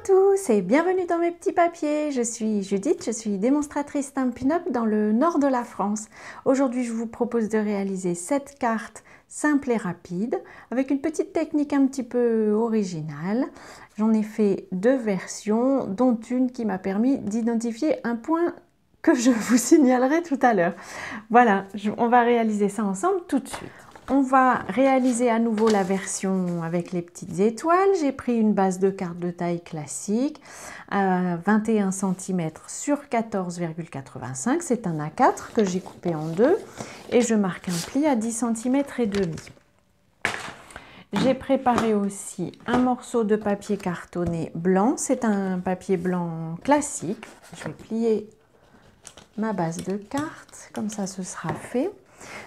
tous et bienvenue dans mes petits papiers. Je suis Judith, je suis démonstratrice Stampin' Up dans le nord de la France. Aujourd'hui, je vous propose de réaliser cette carte simple et rapide avec une petite technique un petit peu originale. J'en ai fait deux versions, dont une qui m'a permis d'identifier un point que je vous signalerai tout à l'heure. Voilà, on va réaliser ça ensemble tout de suite. On va réaliser à nouveau la version avec les petites étoiles. J'ai pris une base de carte de taille classique à 21 cm sur 14,85. C'est un A4 que j'ai coupé en deux et je marque un pli à 10 cm et demi. J'ai préparé aussi un morceau de papier cartonné blanc. C'est un papier blanc classique. Je vais plier ma base de carte, comme ça ce sera fait.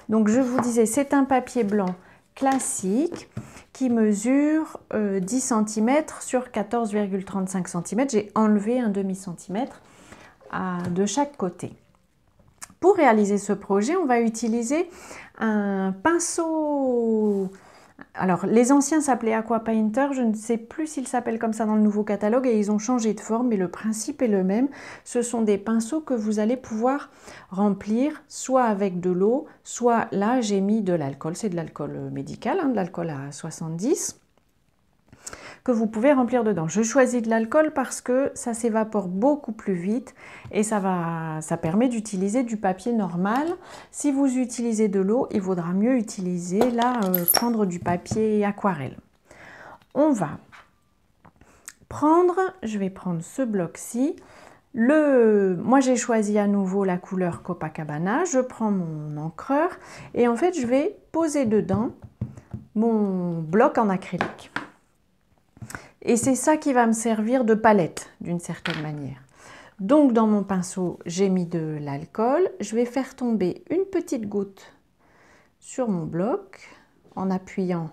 Donc je vous disais, c'est un papier blanc classique qui mesure 10 cm sur 14,35 cm. J'ai enlevé un demi-centimètre de chaque côté. Pour réaliser ce projet, on va utiliser un pinceau. Alors, les anciens s'appelaient Aqua Painter, je ne sais plus s'ils s'appellent comme ça dans le nouveau catalogue et ils ont changé de forme, mais le principe est le même. Ce sont des pinceaux que vous allez pouvoir remplir soit avec de l'eau, soit là j'ai mis de l'alcool, c'est de l'alcool médical, de l'alcool à 70, que vous pouvez remplir dedans. Je choisis de l'alcool parce que ça s'évapore beaucoup plus vite et ça permet d'utiliser du papier normal. Si vous utilisez de l'eau, il vaudra mieux utiliser, prendre du papier aquarelle. On va prendre, je vais prendre ce bloc-ci. Moi j'ai choisi à nouveau la couleur Copacabana. Je prends mon encreur et en fait je vais poser dedans mon bloc en acrylique. Et c'est ça qui va me servir de palette, d'une certaine manière. Donc, dans mon pinceau, j'ai mis de l'alcool. Je vais faire tomber une petite goutte sur mon bloc en appuyant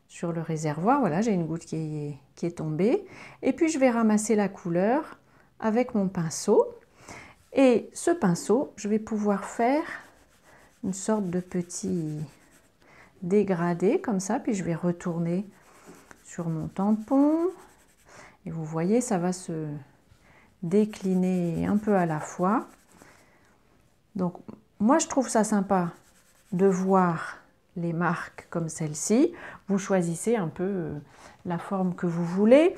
sur le réservoir. Voilà, j'ai une goutte qui est tombée. Et puis, je vais ramasser la couleur avec mon pinceau. Et ce pinceau, je vais pouvoir faire une sorte de petit dégradé comme ça. Puis, je vais retourner sur mon tampon et vous voyez ça va se décliner un peu à la fois. Donc moi je trouve ça sympa de voir les marques comme celle-ci. Vous choisissez un peu la forme que vous voulez.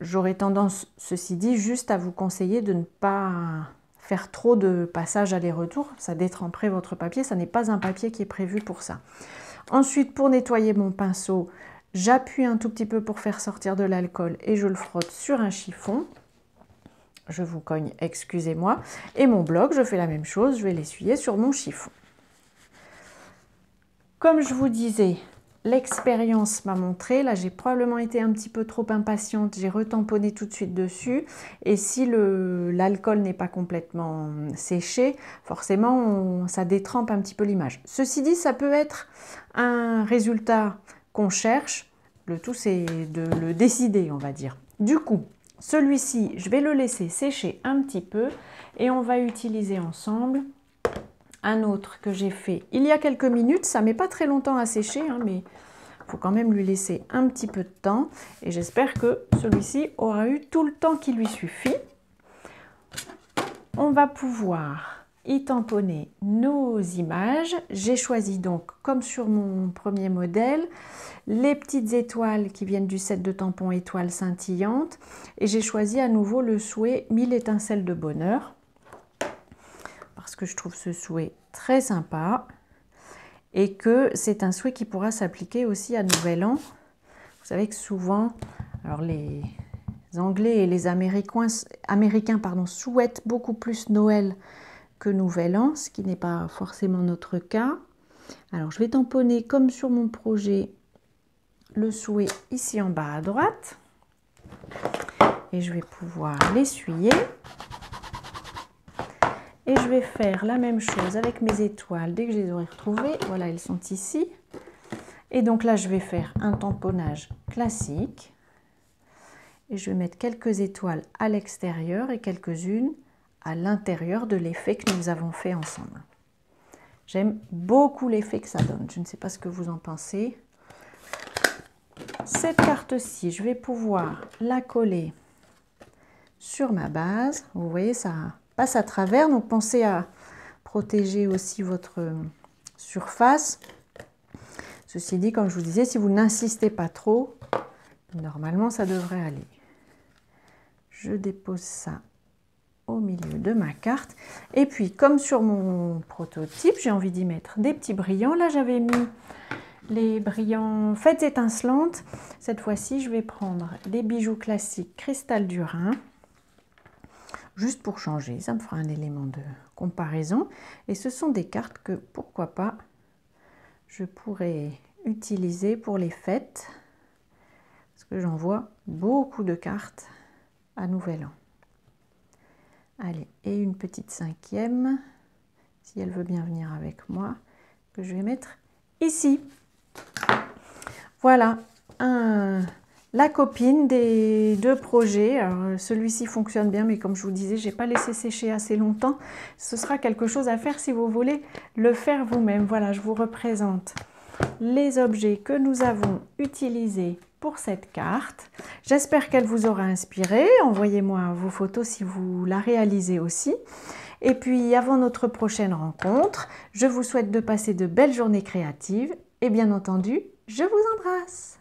J'aurais tendance, ceci dit, juste à vous conseiller de ne pas faire trop de passages aller-retour. Ça détremperait votre papier, ça n'est pas un papier qui est prévu pour ça. Ensuite, pour nettoyer mon pinceau, j'appuie un tout petit peu pour faire sortir de l'alcool et je le frotte sur un chiffon. Je vous cogne, excusez-moi. Et mon bloc, je fais la même chose, je vais l'essuyer sur mon chiffon. Comme je vous disais, l'expérience m'a montré, là j'ai probablement été un petit peu trop impatiente, j'ai retamponné tout de suite dessus. Et si l'alcool n'est pas complètement séché, forcément ça détrempe un petit peu l'image. Ceci dit, ça peut être un résultat qu'on cherche, le tout c'est de le décider, on va dire. Du coup, celui-ci, je vais le laisser sécher un petit peu et on va utiliser ensemble un autre que j'ai fait il y a quelques minutes. Ça met pas très longtemps à sécher, mais il faut quand même lui laisser un petit peu de temps et j'espère que celui-ci aura eu tout le temps qu'il lui suffit. On va pouvoir y tamponner nos images. J'ai choisi donc, comme sur mon premier modèle, les petites étoiles qui viennent du set de tampons étoiles scintillantes et j'ai choisi à nouveau le souhait 1000 étincelles de bonheur parce que je trouve ce souhait très sympa et que c'est un souhait qui pourra s'appliquer aussi à Nouvel An. Vous savez que souvent, alors les Anglais et les Américains souhaitent beaucoup plus Noël que Nouvel An, ce qui n'est pas forcément notre cas. Alors je vais tamponner comme sur mon projet le souhait ici en bas à droite et je vais pouvoir l'essuyer et je vais faire la même chose avec mes étoiles dès que je les aurai retrouvées. Voilà, elles sont ici et donc là je vais faire un tamponnage classique et je vais mettre quelques étoiles à l'extérieur et quelques-unes à l'intérieur de l'effet que nous avons fait ensemble. J'aime beaucoup l'effet que ça donne, je ne sais pas ce que vous en pensez. Cette carte-ci, je vais pouvoir la coller sur ma base. Vous voyez, ça passe à travers, donc pensez à protéger aussi votre surface. Ceci dit, comme je vous disais, si vous n'insistez pas trop, normalement ça devrait aller. Je dépose ça au milieu de ma carte. Et puis, comme sur mon prototype, j'ai envie d'y mettre des petits brillants. Là, j'avais mis les brillants faites étincelantes. Cette fois-ci, je vais prendre des bijoux classiques cristal du Rhin. Juste pour changer, ça me fera un élément de comparaison. Et ce sont des cartes que, pourquoi pas, je pourrais utiliser pour les fêtes. Parce que j'en vois beaucoup de cartes à Nouvel An. Allez, et une petite cinquième, si elle veut bien venir avec moi, que je vais mettre ici. Voilà, la copine des deux projets. Celui-ci fonctionne bien, mais comme je vous disais, je n'ai pas laissé sécher assez longtemps. Ce sera quelque chose à faire si vous voulez le faire vous-même. Voilà, je vous représente les objets que nous avons utilisés pour cette carte. J'espère qu'elle vous aura inspiré. Envoyez-moi vos photos si vous la réalisez aussi. Et puis, avant notre prochaine rencontre, je vous souhaite de passer de belles journées créatives. Et bien entendu, je vous embrasse.